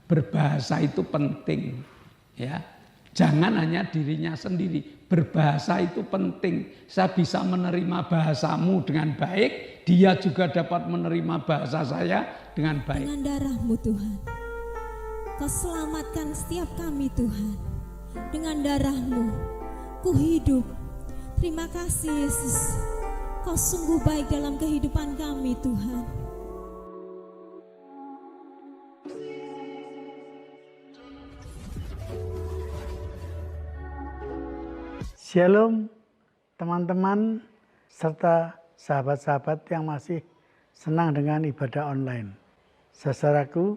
Berbahasa itu penting, ya. Jangan hanya dirinya sendiri. Berbahasa itu penting. Saya bisa menerima bahasamu dengan baik, dia juga dapat menerima bahasa saya dengan baik. Dengan darah-Mu Tuhan, Kau selamatkan setiap kami Tuhan. Dengan darah-Mu, ku hidup. Terima kasih Yesus. Kau sungguh baik dalam kehidupan kami Tuhan. Shalom teman-teman serta sahabat-sahabat yang masih senang dengan ibadah online. Saudaraku,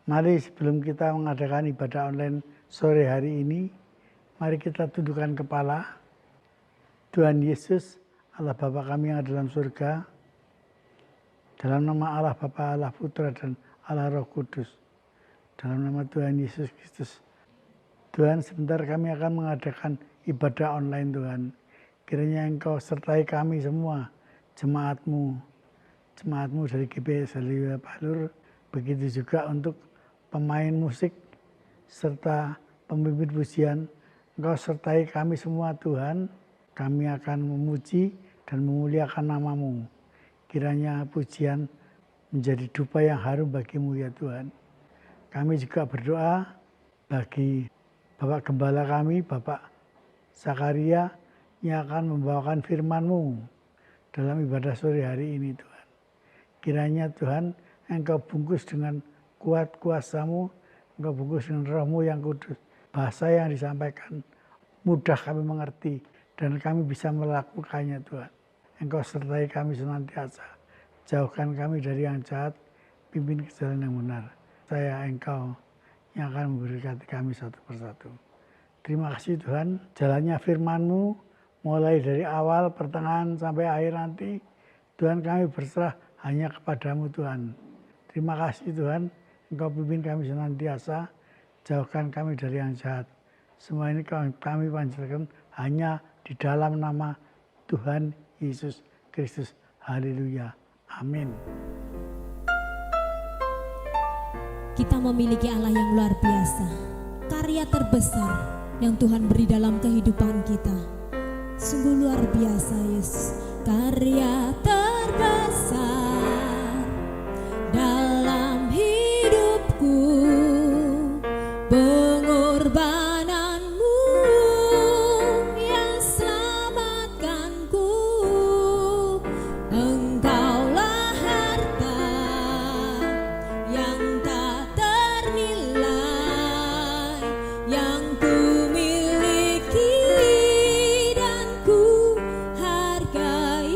mari sebelum kita mengadakan ibadah online sore hari ini, mari kita tundukkan kepala. Tuhan Yesus, Allah Bapa kami yang ada dalam surga, dalam nama Allah Bapa, Allah Putra, dan Allah Roh Kudus, dalam nama Tuhan Yesus Kristus, Tuhan, sebentar kami akan mengadakan ibadah online Tuhan. Kiranya Engkau sertai kami semua, jemaat-Mu dari GBS Haleluya Balur, begitu juga untuk pemain musik serta pemimpin pujian. Engkau sertai kami semua Tuhan, kami akan memuji dan memuliakan nama-Mu. Kiranya pujian menjadi dupa yang harum bagi-Mu ya Tuhan. Kami juga berdoa bagi Bapak Gembala kami, Bapak Zakaria, yang akan membawakan firman-Mu dalam ibadah sore hari ini Tuhan. Kiranya Tuhan Engkau bungkus dengan kuat kuasa-Mu, Engkau bungkus dengan Roh-Mu yang kudus. Bahasa yang disampaikan mudah kami mengerti dan kami bisa melakukannya Tuhan. Engkau sertai kami senantiasa. Jauhkan kami dari yang jahat, pimpin ke jalan yang benar. Saya Engkau yang akan memberkati kami satu persatu. Terima kasih Tuhan, jalannya firman-Mu mulai dari awal, pertengahan sampai akhir nanti. Tuhan, kami berserah hanya kepadamu Tuhan. Terima kasih Tuhan, Engkau pimpin kami senantiasa, jauhkan kami dari yang jahat. Semua ini kami panjatkan hanya di dalam nama Tuhan Yesus Kristus. Haleluya. Amin. Kita memiliki Allah yang luar biasa, karya terbesar yang Tuhan beri dalam kehidupan kita. Sungguh luar biasa Yesus, karya terbesar dalam hidupku, pengorbananmu yang selamatkanku. Engkaulah harta yang tak ternilai, yang ku miliki dan ku hargai.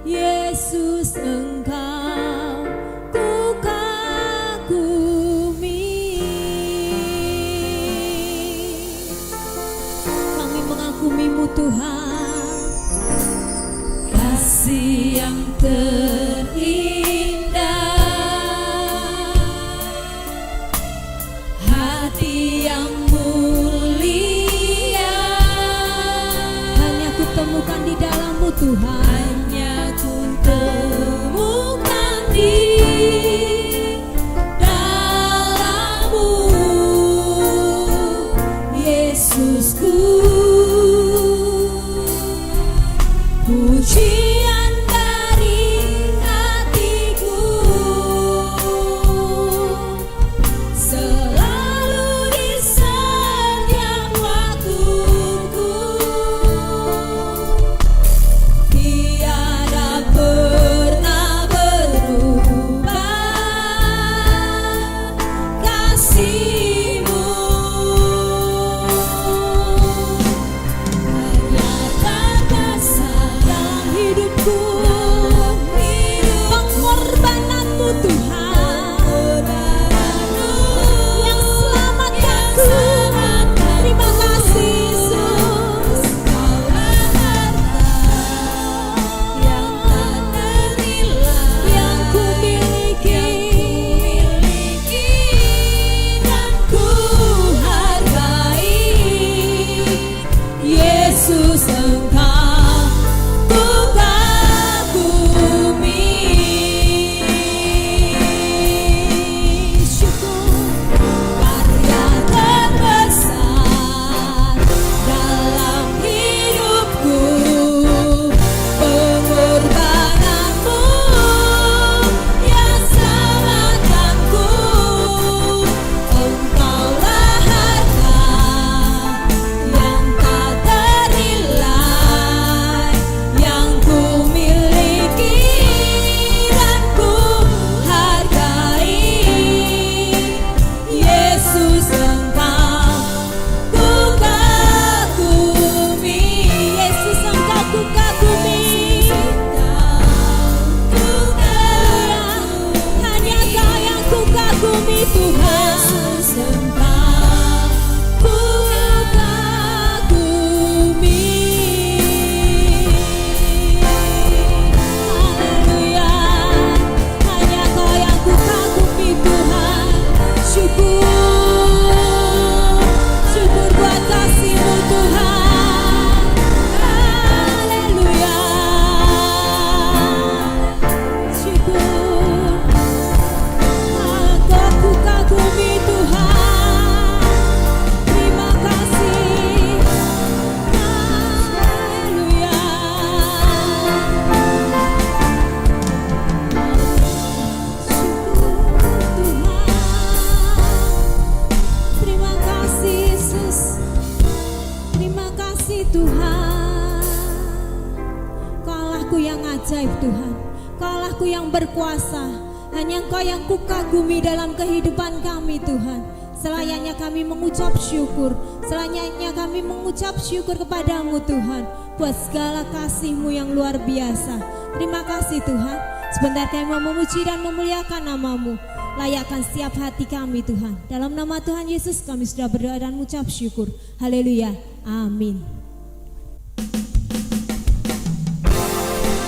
Yesus, Engkau ku kagumi. Kami mengagumi-Mu Tuhan, kasih yang terindah, hati yang mulia, hanya ku temukan di dalam-Mu Tuhan. Hanya ku temukan di dalam-Mu, Yesusku. Pujian dari hatiku selalu di setiap waktuku. Tiada pernah berubah kasih-Mu. Karya terbesar dalam hidupku, pengorbanan-Mu Tuhan yang selamatkanku. Terima kasih Yesus. Engkaulah harta yang tak ternilai, yang ku miliki dan berkuasa, hanya Engkau yang kukagumi dalam kehidupan kami Tuhan. Selayaknya kami mengucap syukur, selayaknya kami mengucap syukur kepadamu Tuhan, buat segala kasih-Mu yang luar biasa. Terima kasih Tuhan, sebentar kami mau memuji dan memuliakan nama-Mu. Layakkan setiap hati kami Tuhan. Dalam nama Tuhan Yesus kami sudah berdoa dan mengucap syukur. Haleluya, amin.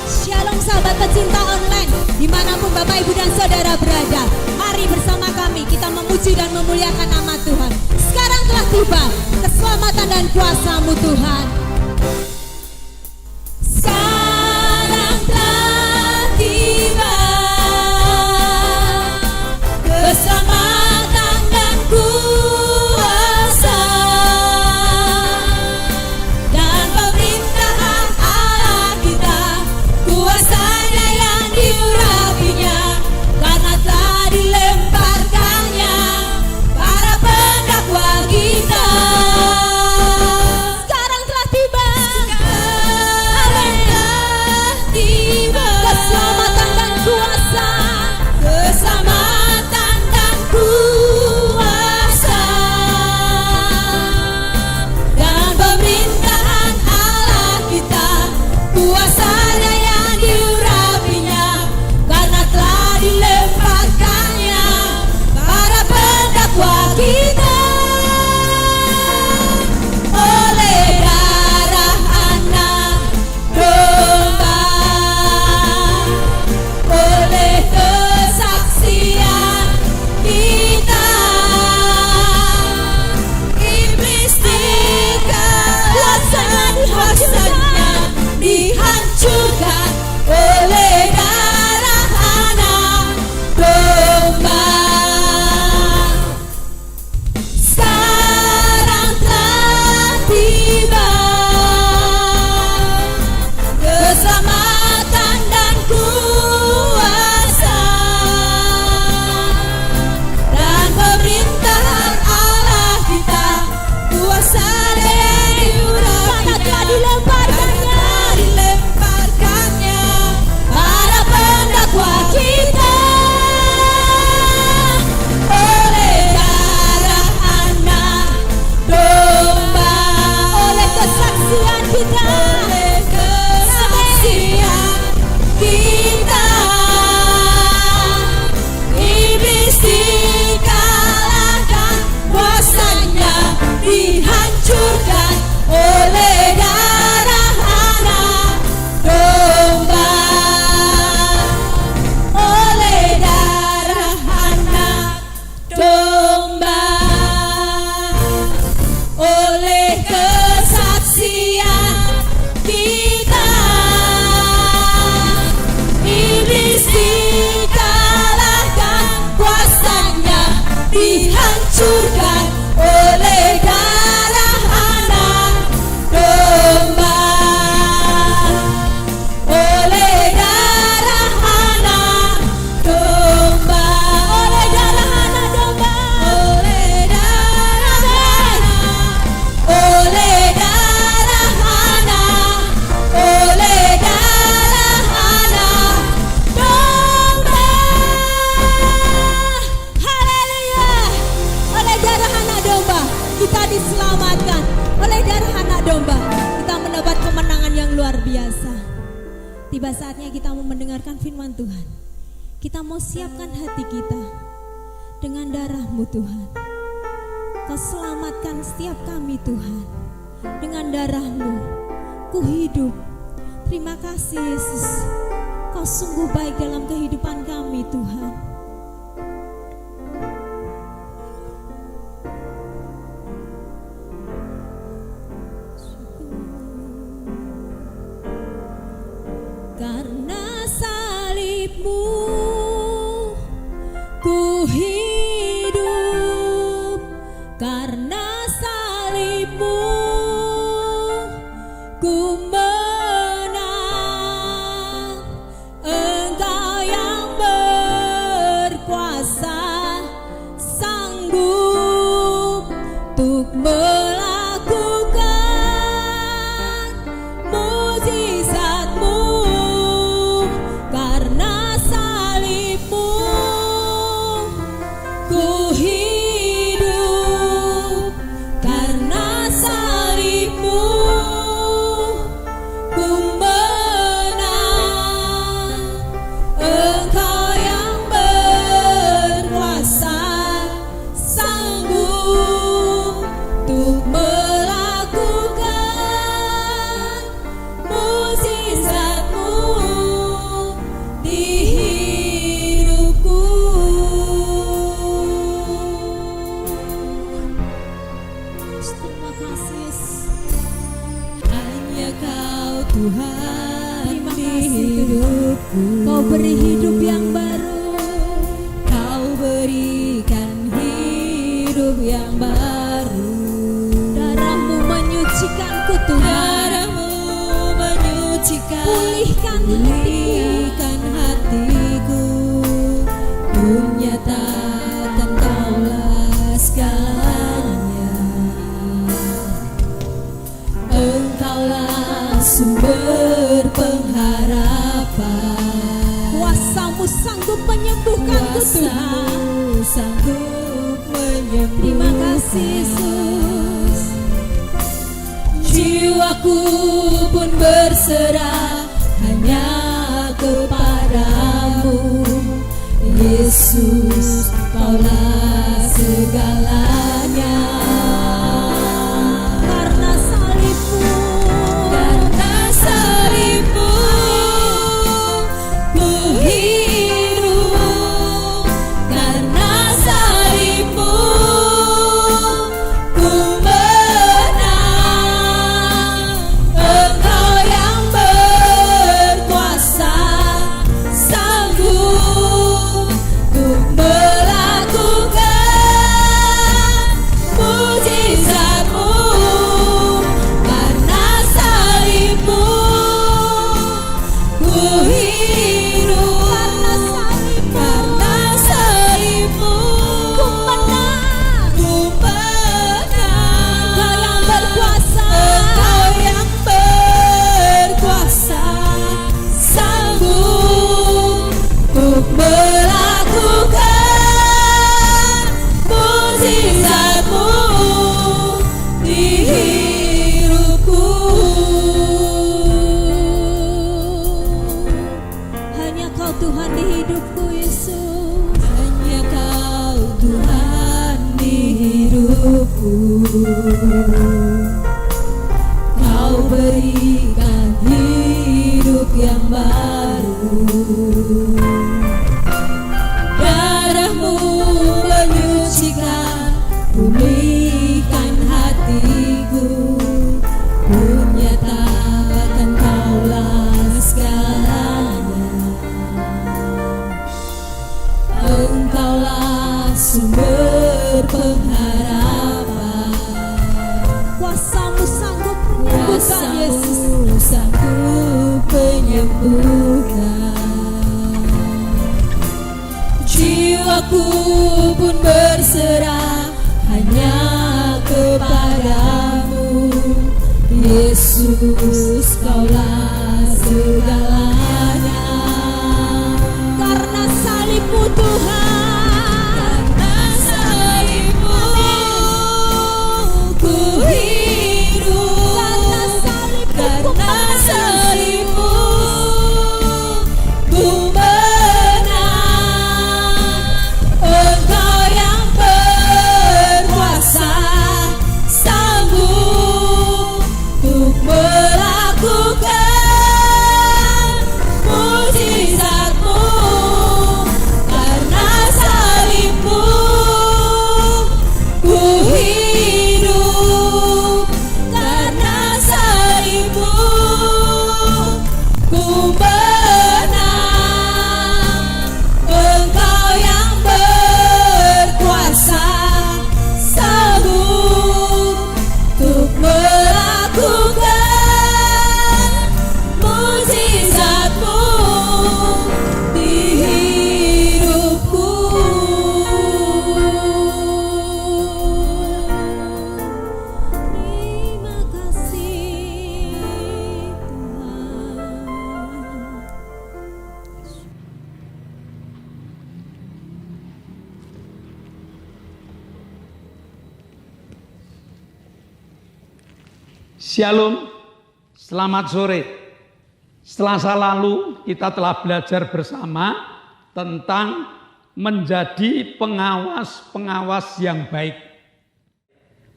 Shalom sahabat pecinta online, dimanapun Bapak Ibu dan Saudara berada, mari bersama kami kita memuji dan memuliakan nama Tuhan. Sekarang telah tiba keselamatan dan kuasa-Mu Tuhan. Sekarang telah tiba keselamatan dan kuasa dan pemerintahan Allah kita, kuasanya yang diurapinya, karena telah dilemparkannya para pendakwa kita. Sekarang telah tiba keselamatan dan kuasa, keselamatan dan kuasa dan pemerintahan Allah kita, kuasanya yang diurapinya, karena telah dilemparkannya para pendakwa kita. Oleh darah anak domba, oleh kesaksian kita, iblis kuasanya dihancurkan oleh darah anak domba. Sekarang telah tiba keselamatan dan kuasa dan pemerintahan Allah kita, kuasa yang dilemparkannya para pendakwa kita. Oleh darah anak domba, oleh kesaksian kita, oleh kesaksian kita, iblis dikalahkan, kuasanya dihancurkan oleh darah anak domba. Oleh darah anak domba, oleh kesaksian kita, iblis dikalahkan, kuasanya dihancurkan oleh darah anak domba. Oleh darah anak domba, oleh darah anak domba, oleh darah anak, oleh darah anak, oleh darah anak domba. Haleluya. Oleh darah anak domba kita diselamatkan, oleh darah anak domba kita mendapat kemenangan yang luar biasa. Tiba saatnya kita mau mendengarkan firman Tuhan. Kita mau siapkan hati kita dengan darah-Mu Tuhan. Kau selamatkan setiap kami Tuhan. Dengan darah-Mu ku hidup. Terima kasih Yesus, Kau sungguh baik dalam kehidupan kami Tuhan. Karena salib-Mu ku hidup, karena salib-Mu ku menang. Engkau yang berkuasa, sanggup untuk melakukan mujizat-Mu. Karena hidup yang baru. Darah-Mu menyucikanku Tuhan, Darah-Mu menyucikan, pulihkan hatiku, menyatakan Kaulah segalanya. Engkaulah sumber pengharapan, kuasa-Mu sanggup menyembuhkanku Tuhan. Kuasa-Mu sanggup menyembuhkan. Terima kasih Yesus. Jiwaku pun berserah hanya kepadamu, Yesus, Kaulah segalanya. Karena salib-Mu, Karena salib-Mu, ku hidup. Karena salib-Mu, ku menang. Engkau yang berkuasa, sanggup untuk melakukan mujizat-Mu. Karena salib-Mu, ku hidup. Karena salib-Mu, ku menang. ku menang. Engkau yang berkuasa, Engkau yang berkuasa, sanggup untuk melakukan mujizat-Mu di hidupku. hanya Kau Tuhan di hidupku Yesus. Hanya Kau Tuhan di hidupku. Kau berikan hidup yang baru. Darah-Mu menyucikan, pulihkan hatiku, menyatakan Kaulah segalanya. Engkaulah sumber pengharapan, Kuasa-Mu sanggup menyembuhkan Yesus. Kuasa-Mu sanggup menyembuhkan. Jiwaku pun berserah hanya kepadamu, Yesus, Kaulah segalanya. Karena salib-Mu Tuhan, Karena salib-Mu, ku hidup. karena salib-Mu ku Karena menang. salib-Mu, ku menang. Engkau yang berkuasa, sanggup untuk melakukan mujizat-Mu. Karena salib-Mu, ku hidup. Karena salib-Mu, ku menang. Engkau yang berkuasa, sanggup untuk melakukan mujizat-Mu di hidupku. Terima kasih Tuhan. Shalom, selamat sore. Selasa lalu kita telah belajar bersama tentang menjadi pengawas-pengawas yang baik.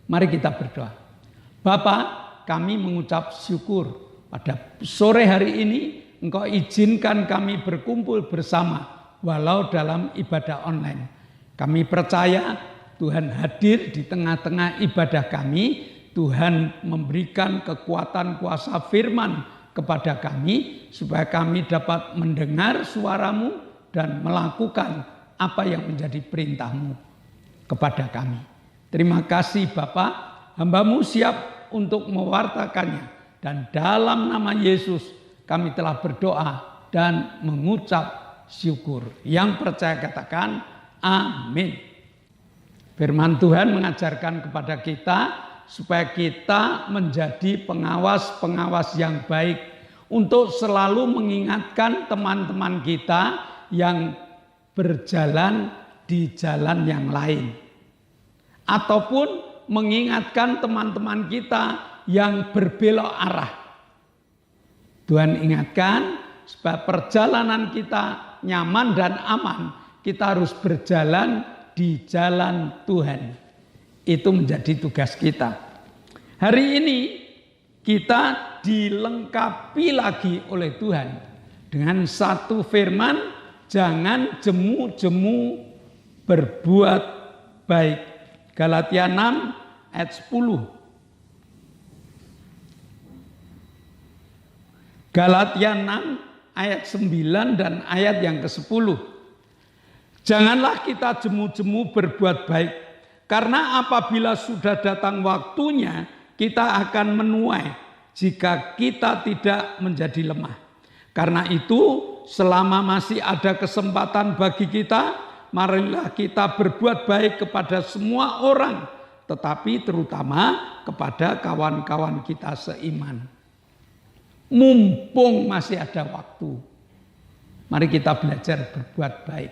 Mari kita berdoa. Bapa, kami mengucap syukur pada sore hari ini Engkau izinkan kami berkumpul bersama walau dalam ibadah online. Kami percaya Tuhan hadir di tengah-tengah ibadah kami. Tuhan memberikan kekuatan kuasa firman kepada kami supaya kami dapat mendengar suara-Mu dan melakukan apa yang menjadi perintah-Mu kepada kami. Terima kasih Bapa, hamba-Mu siap untuk mewartakannya. Dan dalam nama Yesus kami telah berdoa dan mengucap syukur. Yang percaya katakan amin. Firman Tuhan mengajarkan kepada kita supaya kita menjadi pengawas-pengawas yang baik untuk selalu mengingatkan teman-teman kita yang berjalan di jalan yang lain. Ataupun mengingatkan teman-teman kita yang berbelok arah. Tuhan ingatkan supaya perjalanan kita nyaman dan aman. Kita harus berjalan di jalan Tuhan. Itu menjadi tugas kita. Hari ini kita dilengkapi lagi oleh Tuhan dengan satu firman, jangan jemu-jemu berbuat baik. Galatia 6 ayat 10. Galatia 6 ayat 9 dan ayat yang ke-10. Janganlah kita jemu-jemu berbuat baik, karena apabila sudah datang waktunya, kita akan menuai jika kita tidak menjadi lemah. Karena itu, selama masih ada kesempatan bagi kita, marilah kita berbuat baik kepada semua orang, tetapi terutama kepada kawan-kawan kita seiman. Mumpung masih ada waktu, mari kita belajar berbuat baik.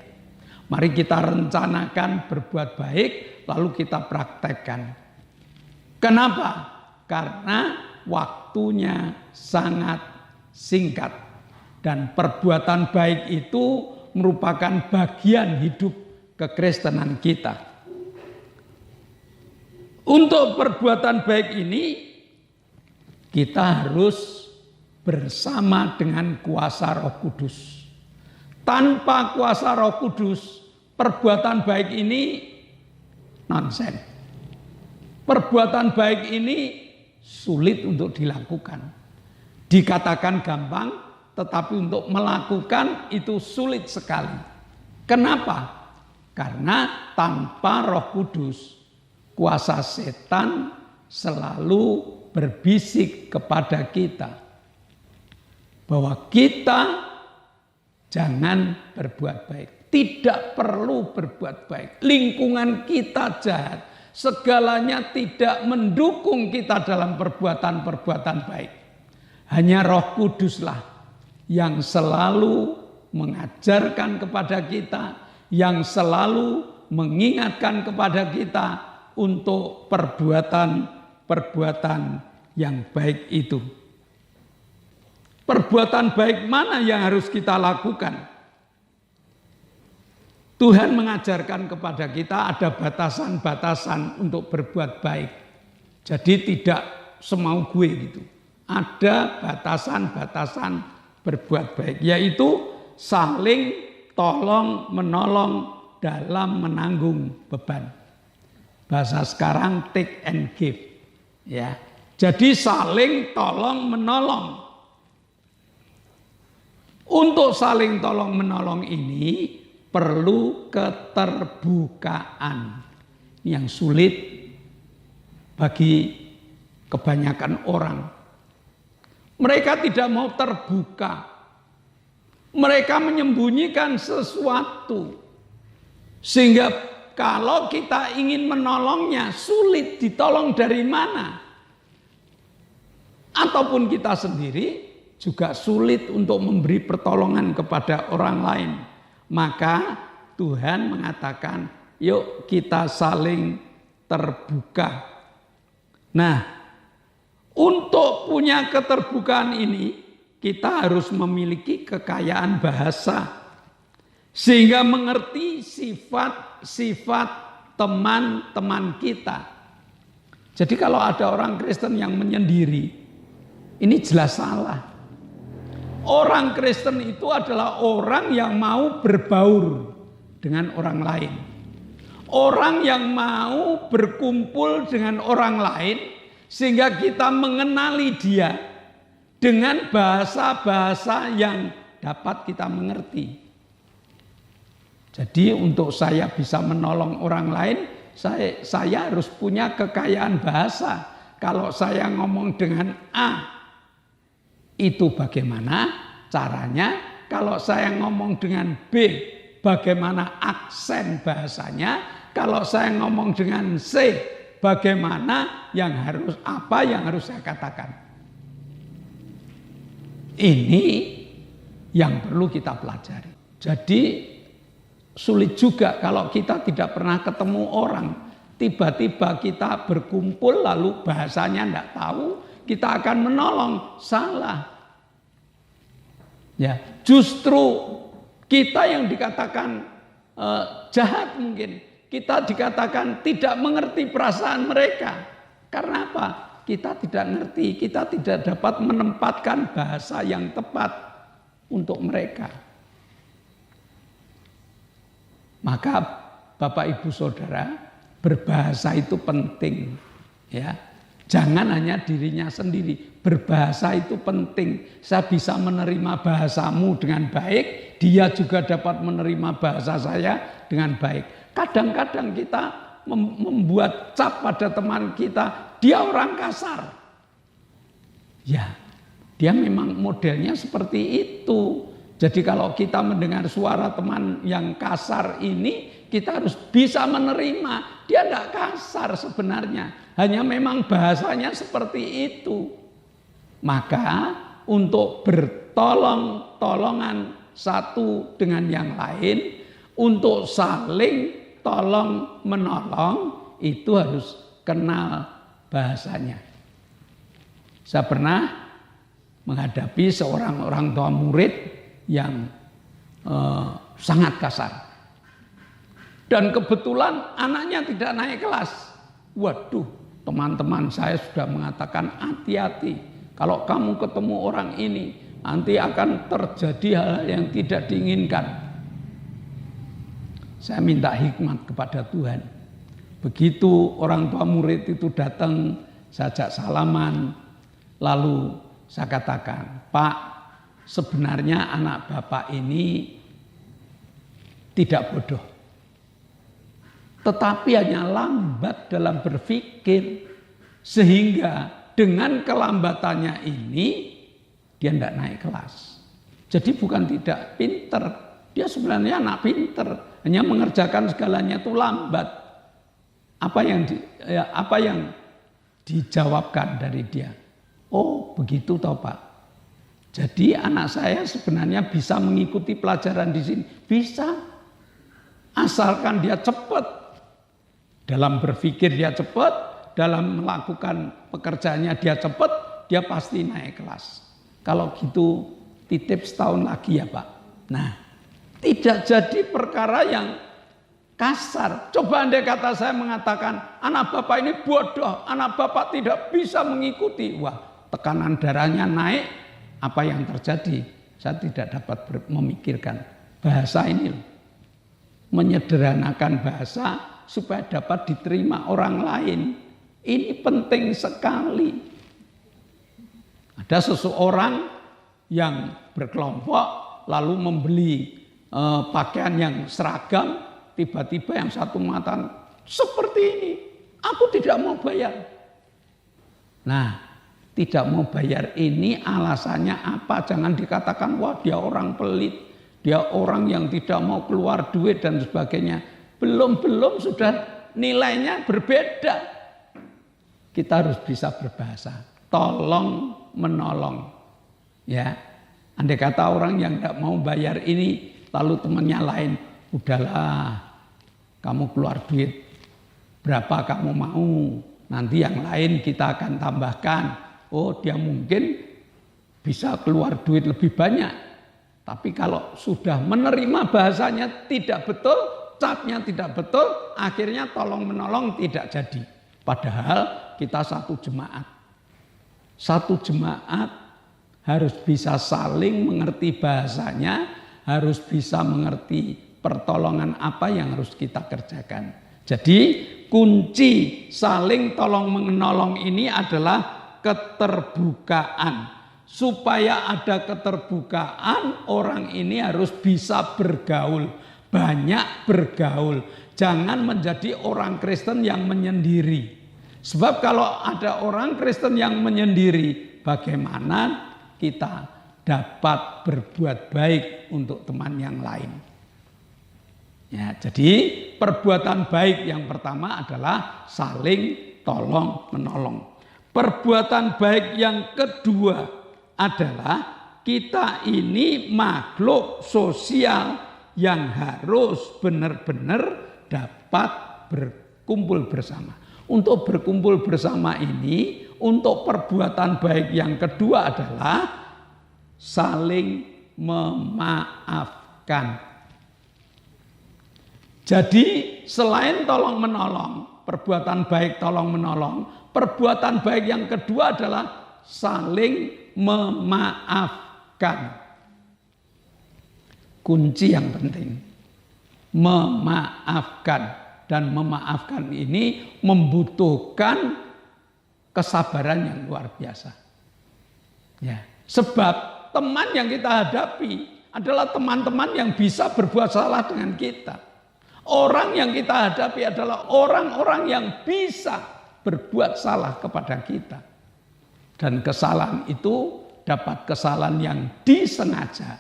Mari kita rencanakan berbuat baik, lalu kita praktekkan. Kenapa? Karena waktunya sangat singkat. Dan perbuatan baik itu merupakan bagian hidup kekristenan kita. Untuk perbuatan baik ini, kita harus bersama dengan kuasa Roh Kudus. Tanpa kuasa Roh Kudus, perbuatan baik ini nonsen. Perbuatan baik ini sulit untuk dilakukan. Dikatakan gampang, tetapi untuk melakukan itu sulit sekali. Kenapa? Karena tanpa Roh Kudus, kuasa setan selalu berbisik kepada kita bahwa kita jangan berbuat baik. Tidak perlu berbuat baik. Lingkungan kita jahat. Segalanya tidak mendukung kita dalam perbuatan-perbuatan baik. Hanya Roh Kuduslah yang selalu mengajarkan kepada kita, yang selalu mengingatkan kepada kita untuk perbuatan-perbuatan yang baik itu. Perbuatan baik mana yang harus kita lakukan? Tuhan mengajarkan kepada kita ada batasan-batasan untuk berbuat baik. Jadi tidak semau gue gitu. Ada batasan-batasan berbuat baik, yaitu saling tolong menolong dalam menanggung beban. Bahasa sekarang take and give, ya. Jadi saling tolong menolong. Untuk saling tolong menolong ini perlu keterbukaan yang sulit bagi kebanyakan orang. Mereka tidak mau terbuka. Mereka menyembunyikan sesuatu. Sehingga kalau kita ingin menolongnya, sulit ditolong dari mana. Ataupun kita sendiri juga sulit untuk memberi pertolongan kepada orang lain. Maka Tuhan mengatakan, yuk kita saling terbuka. Nah, untuk punya keterbukaan ini, kita harus memiliki kekayaan bahasa. Sehingga mengerti sifat-sifat teman-teman kita. Jadi kalau ada orang Kristen yang menyendiri, ini jelas salah. Orang Kristen itu adalah orang yang mau berbaur dengan orang lain. Orang yang mau berkumpul dengan orang lain sehingga kita mengenali dia dengan bahasa-bahasa yang dapat kita mengerti. Jadi untuk saya bisa menolong orang lain, saya harus punya kekayaan bahasa. Kalau saya ngomong dengan A, itu bagaimana caranya? Kalau saya ngomong dengan B, bagaimana aksen bahasanya? Kalau saya ngomong dengan C, bagaimana apa yang harus saya katakan? Ini yang perlu kita pelajari. Jadi sulit juga kalau kita tidak pernah ketemu orang. Tiba-tiba kita berkumpul lalu bahasanya tidak tahu, kita akan menolong. Salah. Ya, justru kita yang dikatakan jahat mungkin. Kita dikatakan tidak mengerti perasaan mereka. Karena apa? Kita tidak ngerti, kita tidak dapat menempatkan bahasa yang tepat untuk mereka. Maka Bapak Ibu Saudara, berbahasa itu penting, ya. Jangan hanya dirinya sendiri, berbahasa itu penting. Saya bisa menerima bahasamu dengan baik, dia juga dapat menerima bahasa saya dengan baik. Kadang-kadang kita membuat cap pada teman kita, dia orang kasar. Ya, dia memang modelnya seperti itu. Jadi kalau kita mendengar suara teman yang kasar ini, kita harus bisa menerima. Dia tidak kasar sebenarnya, hanya memang bahasanya seperti itu. Maka untuk bertolong-tolongan satu dengan yang lain, untuk saling tolong menolong, itu harus kenal bahasanya. Saya pernah menghadapi seorang orang tua murid yang sangat kasar. Dan kebetulan anaknya tidak naik kelas. Waduh, teman-teman saya sudah mengatakan hati-hati. Kalau kamu ketemu orang ini, nanti akan terjadi hal yang tidak diinginkan. Saya minta hikmat kepada Tuhan. Begitu orang tua murid itu datang, saya ajak salaman. Lalu saya katakan, Pak, sebenarnya anak Bapak ini tidak bodoh. Tetapi hanya lambat dalam berpikir. Sehingga dengan kelambatannya ini, dia tidak naik kelas. Jadi bukan tidak pinter. Dia sebenarnya anak pinter. Hanya mengerjakan segalanya itu lambat. Apa yang dijawabkan dari dia? Oh begitu toh Pak. Jadi anak saya sebenarnya bisa mengikuti pelajaran di sini. Bisa. Asalkan dia cepat. Dalam berpikir dia cepat. Dalam melakukan pekerjaannya dia cepat. Dia pasti naik kelas. Kalau gitu titip setahun lagi ya Pak. Nah, tidak jadi perkara yang kasar. Coba andai kata saya mengatakan, anak Bapak ini bodoh. Anak Bapak tidak bisa mengikuti. Wah, tekanan darahnya naik. Apa yang terjadi? Saya tidak dapat memikirkan bahasa ini. Menyederhanakan bahasa supaya dapat diterima orang lain. Ini penting sekali. Ada seseorang yang berkelompok lalu membeli pakaian yang seragam. Tiba-tiba yang satu mengatakan, seperti ini, aku tidak mau bayar. Nah, tidak mau bayar ini alasannya apa? Jangan dikatakan, wah dia orang pelit, dia orang yang tidak mau keluar duit dan sebagainya. Belum sudah nilainya berbeda. Kita harus bisa berbahasa, tolong menolong. Ya, andai kata orang yang tidak mau bayar ini, lalu temannya lain, udahlah, kamu keluar duit berapa kamu mau, nanti yang lain kita akan tambahkan. Oh dia mungkin bisa keluar duit lebih banyak. Tapi kalau sudah menerima bahasanya tidak betul, capnya tidak betul, akhirnya tolong menolong tidak jadi. Padahal kita satu jemaat. Satu jemaat harus bisa saling mengerti bahasanya, harus bisa mengerti pertolongan apa yang harus kita kerjakan. Jadi kunci saling tolong menolong ini adalah keterbukaan. Supaya ada keterbukaan, orang ini harus bisa bergaul, banyak bergaul. jangan menjadi orang Kristen yang menyendiri. Sebab kalau ada orang Kristen yang menyendiri, bagaimana kita dapat berbuat baik untuk teman yang lain? Ya, jadi perbuatan baik yang pertama adalah saling tolong menolong. Perbuatan baik yang kedua adalah kita ini makhluk sosial yang harus benar-benar dapat berkumpul bersama. Untuk berkumpul bersama ini, untuk perbuatan baik yang kedua adalah saling memaafkan. Jadi selain tolong menolong, perbuatan baik tolong menolong, perbuatan baik yang kedua adalah saling memaafkan. Kunci yang penting, memaafkan. Dan memaafkan ini membutuhkan kesabaran yang luar biasa. Ya, sebab teman yang kita hadapi adalah teman-teman yang bisa berbuat salah dengan kita. Orang yang kita hadapi adalah orang-orang yang bisa berbuat salah kepada kita. Dan kesalahan itu dapat kesalahan yang disengaja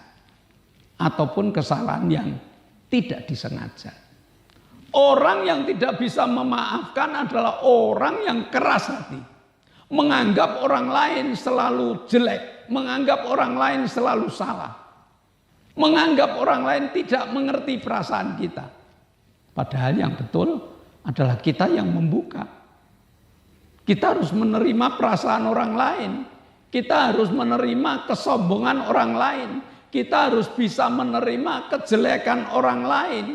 ataupun kesalahan yang tidak disengaja. Orang yang tidak bisa memaafkan adalah orang yang keras hati. Menganggap orang lain selalu jelek. Menganggap orang lain selalu salah. Menganggap orang lain tidak mengerti perasaan kita. Padahal yang betul adalah kita yang membuka. Kita harus menerima perasaan orang lain. Kita harus menerima kesombongan orang lain. Kita harus bisa menerima kejelekan orang lain.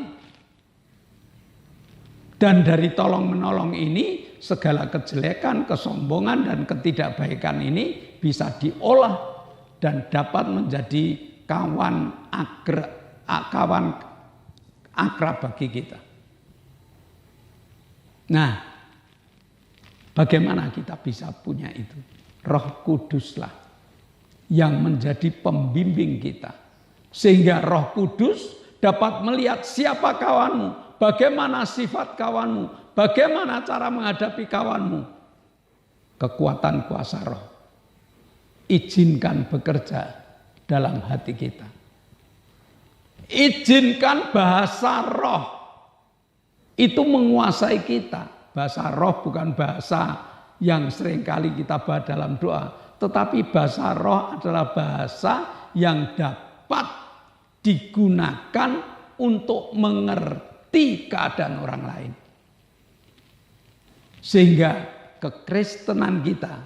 Dan dari tolong menolong ini, segala kejelekan, kesombongan, dan ketidakbaikan ini bisa diolah dan dapat menjadi kawan akrab bagi kita. Nah, bagaimana kita bisa punya itu? Roh Kuduslah yang menjadi pembimbing kita. Sehingga Roh Kudus dapat melihat siapa kawanmu, bagaimana sifat kawanmu, bagaimana cara menghadapi kawanmu. Kekuatan kuasa roh izinkan bekerja dalam hati kita. Izinkan bahasa roh itu menguasai kita. Bahasa roh bukan bahasa yang seringkali kita bahas dalam doa, tetapi bahasa roh adalah bahasa yang dapat digunakan untuk mengerti keadaan orang lain. Sehingga kekristenan kita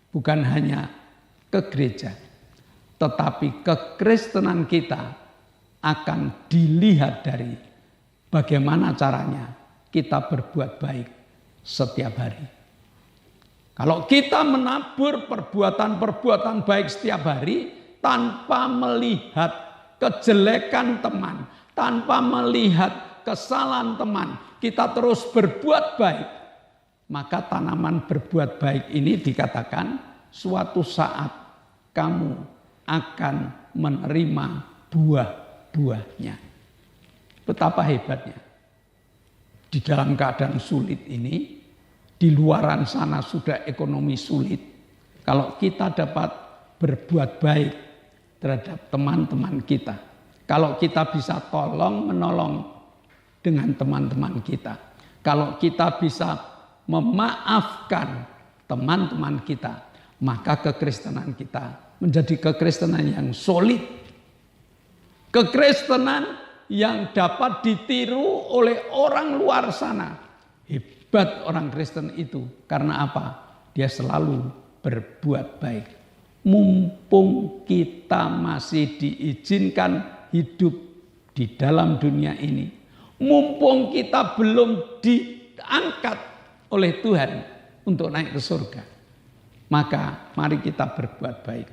bukan hanya ke gereja, tetapi kekristenan kita akan dilihat dari bagaimana caranya kita berbuat baik setiap hari. Kalau kita menabur perbuatan-perbuatan baik setiap hari tanpa melihat kejelekan teman, tanpa melihat kesalahan teman, kita terus berbuat baik, maka tanaman berbuat baik ini dikatakan suatu saat kamu akan menerima buah-buahnya. Betapa hebatnya. Di dalam keadaan sulit ini, di luaran sana sudah ekonomi sulit. Kalau kita dapat berbuat baik terhadap teman-teman kita, kalau kita bisa tolong menolong dengan teman-teman kita, kalau kita bisa memaafkan teman-teman kita, maka kekristenan kita menjadi kekristenan yang solid. Kekristenan yang dapat ditiru oleh orang luar sana. Hebat orang Kristen itu. Karena apa? Dia selalu berbuat baik. Mumpung kita masih diizinkan hidup di dalam dunia ini. Mumpung kita belum diangkat oleh Tuhan untuk naik ke surga. Maka mari kita berbuat baik.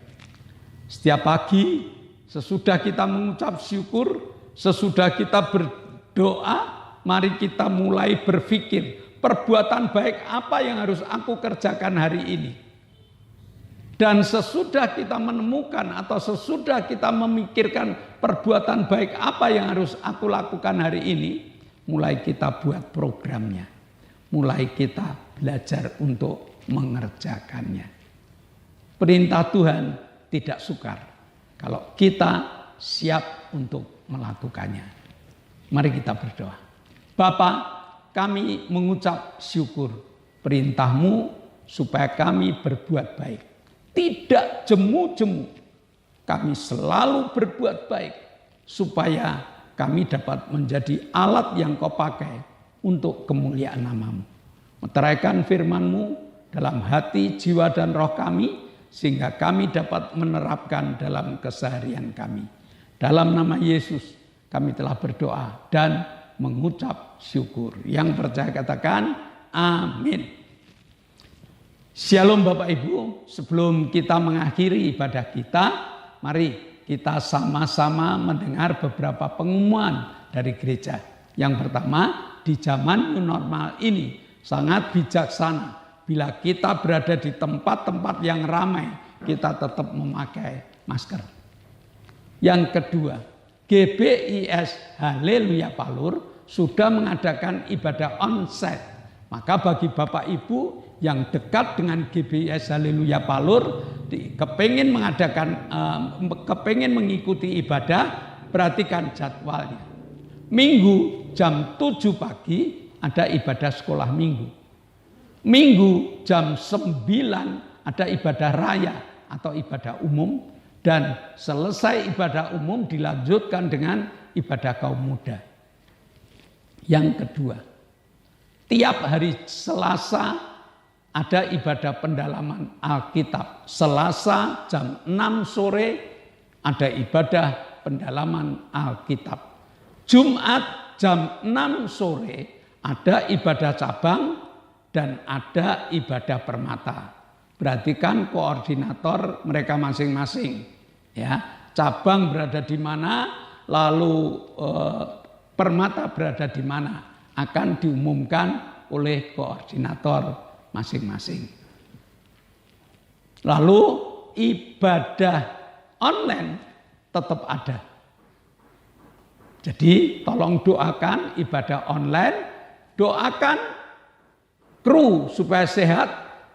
Setiap pagi sesudah kita mengucap syukur, sesudah kita berdoa, mari kita mulai berpikir perbuatan baik apa yang harus aku kerjakan hari ini. Dan sesudah kita menemukan atau sesudah kita memikirkan perbuatan baik apa yang harus aku lakukan hari ini, mulai kita buat programnya, mulai kita belajar untuk mengerjakannya. Perintah Tuhan tidak sukar kalau kita siap untuk melakukannya. Mari kita berdoa. Bapa, kami mengucap syukur perintah-Mu supaya kami berbuat baik. Tidak jemu-jemu, kami selalu berbuat baik supaya kami dapat menjadi alat yang Kau pakai untuk kemuliaan nama-Mu. Meteraikan firman-Mu dalam hati, jiwa, dan roh kami, sehingga kami dapat menerapkan dalam keseharian kami. Dalam nama Yesus kami telah berdoa dan mengucap syukur. Yang percaya katakan amin. Shalom Bapak Ibu, sebelum kita mengakhiri ibadah kita, mari kita sama-sama mendengar beberapa pengumuman dari gereja. Yang pertama, di zaman new normal ini sangat bijaksana bila kita berada di tempat-tempat yang ramai, kita tetap memakai masker. Yang kedua, GBIS Haleluya Palur sudah mengadakan ibadah onsite. Maka bagi Bapak Ibu yang dekat dengan GBIS Haleluya Palur, kepingin mengikuti ibadah, perhatikan jadwalnya. Minggu jam 7 pagi ada ibadah sekolah minggu. Minggu jam 9 ada ibadah raya atau ibadah umum. Dan selesai ibadah umum dilanjutkan dengan ibadah kaum muda. Yang kedua, tiap hari Selasa ada ibadah pendalaman Alkitab. Selasa jam 6 sore ada ibadah pendalaman Alkitab. Jumat jam 6 sore ada ibadah cabang dan ada ibadah permata. Perhatikan koordinator mereka masing-masing. Ya, cabang berada di mana, lalu permata berada di mana, akan diumumkan oleh koordinator masing-masing. Lalu ibadah online tetap ada. Jadi tolong doakan ibadah online, doakan kru supaya sehat,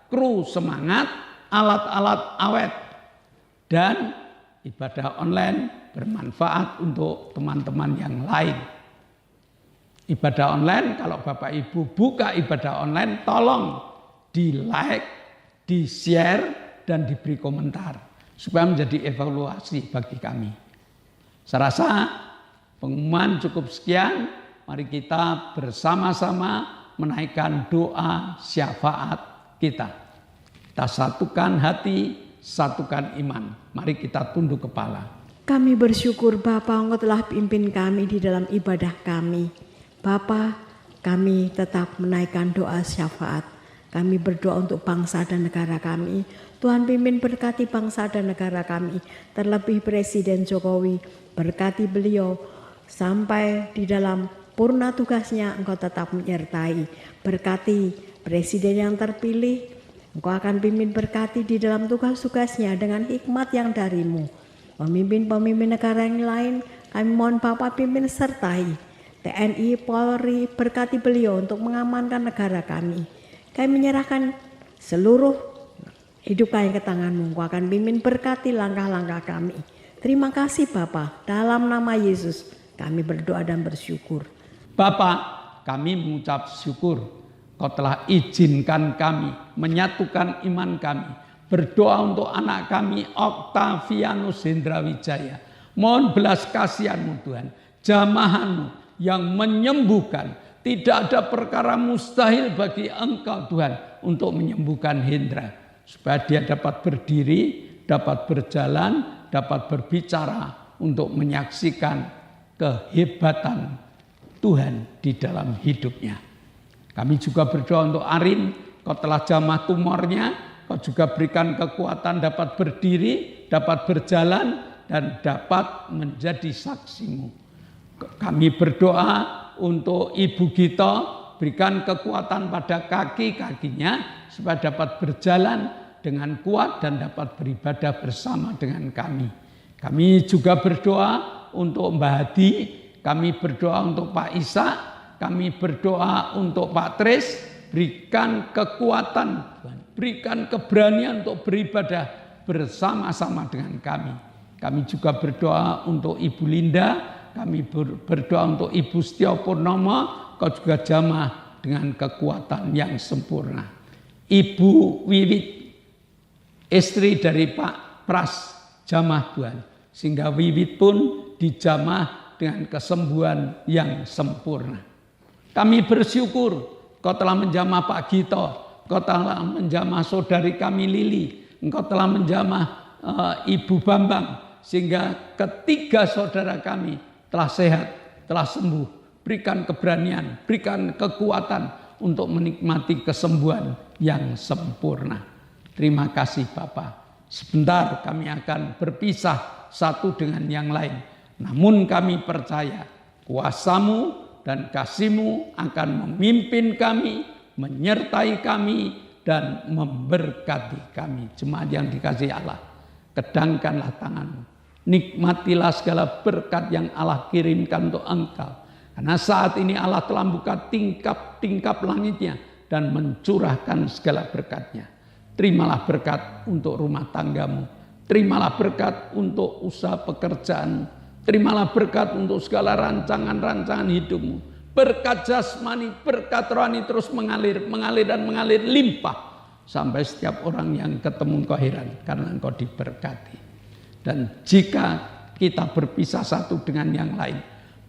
kru semangat, alat-alat awet, dan ibadah online bermanfaat untuk teman-teman yang lain. Ibadah online, kalau Bapak Ibu buka ibadah online, tolong di-like, di-share, dan diberi komentar. Supaya menjadi evaluasi bagi kami. Saya rasa pengumuman cukup sekian. Mari kita bersama-sama menaikkan doa syafaat kita. Kita satukan hati, satukan iman. Mari kita tunduk kepala. Kami bersyukur Bapa, Engkau telah pimpin kami di dalam ibadah kami. Bapa, kami tetap menaikkan doa syafaat. Kami berdoa untuk bangsa dan negara kami. Tuhan pimpin berkati bangsa dan negara kami. Terlebih Presiden Jokowi, berkati beliau sampai di dalam purna tugasnya. Engkau tetap menyertai. Berkati Presiden yang terpilih. Engkau akan pimpin berkati di dalam tugas-tugasnya dengan hikmat yang darimu. Pemimpin-pemimpin negara yang lain, kami mohon Bapa pimpin sertai. TNI, Polri, berkati beliau untuk mengamankan negara kami. Kami menyerahkan seluruh hidup kami ke tangan-Mu. Engkau akan pimpin berkati langkah-langkah kami. Terima kasih Bapa, dalam nama Yesus kami berdoa dan bersyukur. Bapa, kami mengucap syukur Kau telah izinkan kami menyatukan iman kami. Berdoa untuk anak kami Oktavianus Hendrawijaya. Mohon belas kasihan-Mu Tuhan, jamahan-Mu yang menyembuhkan. Tidak ada perkara mustahil bagi Engkau Tuhan untuk menyembuhkan Hendra. Supaya dia dapat berdiri, dapat berjalan, dapat berbicara untuk menyaksikan kehebatan Tuhan di dalam hidupnya. Kami juga berdoa untuk Arin, Kau telah jamah tumornya, Kau juga berikan kekuatan dapat berdiri, dapat berjalan, dan dapat menjadi saksi-Mu. Kami berdoa untuk Ibu Gito, berikan kekuatan pada kaki-kakinya supaya dapat berjalan dengan kuat dan dapat beribadah bersama dengan kami. Kami juga berdoa untuk Mbak Hadi, kami berdoa untuk Pak Ishak, kami berdoa untuk Pak Tris, berikan kekuatan, Tuhan. Berikan keberanian untuk beribadah bersama-sama dengan kami. Kami juga berdoa untuk Ibu Linda, kami berdoa untuk Ibu Setia Purnomo, Kau juga jamah dengan kekuatan yang sempurna. Ibu Wiwit, istri dari Pak Pras, jamah Tuhan. Sehingga Wiwit pun dijamah dengan kesembuhan yang sempurna. Kami bersyukur Kau telah menjamah Pak Gito, Kau telah menjamah saudari kami Lili, Engkau telah menjamah Ibu Bambang, sehingga ketiga saudara kami telah sehat, telah sembuh. Berikan keberanian, berikan kekuatan untuk menikmati kesembuhan yang sempurna. Terima kasih Bapa. Sebentar kami akan berpisah satu dengan yang lain. Namun kami percaya kuasa-Mu dan kasih-Mu akan memimpin kami, menyertai kami, dan memberkati kami. Jemaat yang dikasihi Allah, kedangkanlah tangan-Mu. Nikmatilah segala berkat yang Allah kirimkan untuk engkau. Karena saat ini Allah telah membuka tingkap-tingkap langitnya dan mencurahkan segala berkatnya. Terimalah berkat untuk rumah tanggamu. Terimalah berkat untuk usaha pekerjaan. Terimalah berkat untuk segala rancangan-rancangan hidupmu. Berkat jasmani, berkat rohani terus mengalir dan mengalir limpah. Sampai setiap orang yang ketemu engkau heran karena engkau diberkati. Dan jika kita berpisah satu dengan yang lain,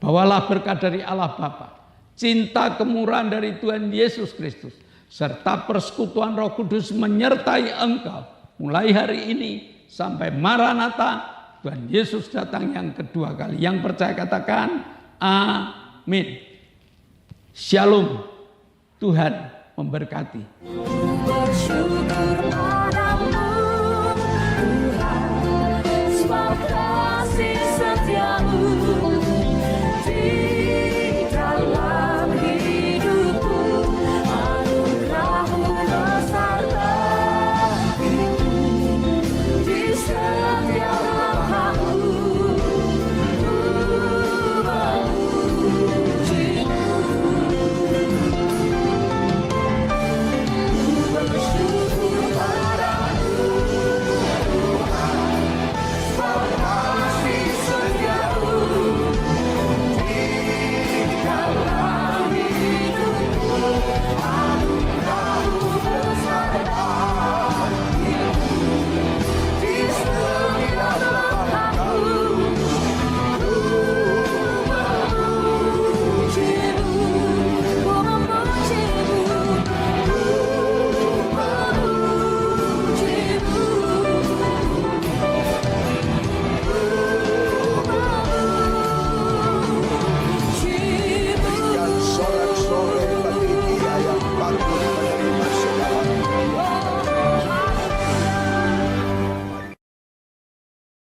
bawalah berkat dari Allah Bapa, cinta kemurahan dari Tuhan Yesus Kristus, serta persekutuan Roh Kudus menyertai engkau mulai hari ini sampai Maranatha, Tuhan Yesus datang yang kedua kali. Yang percaya katakan amin. Shalom. Tuhan memberkati. Bersyukur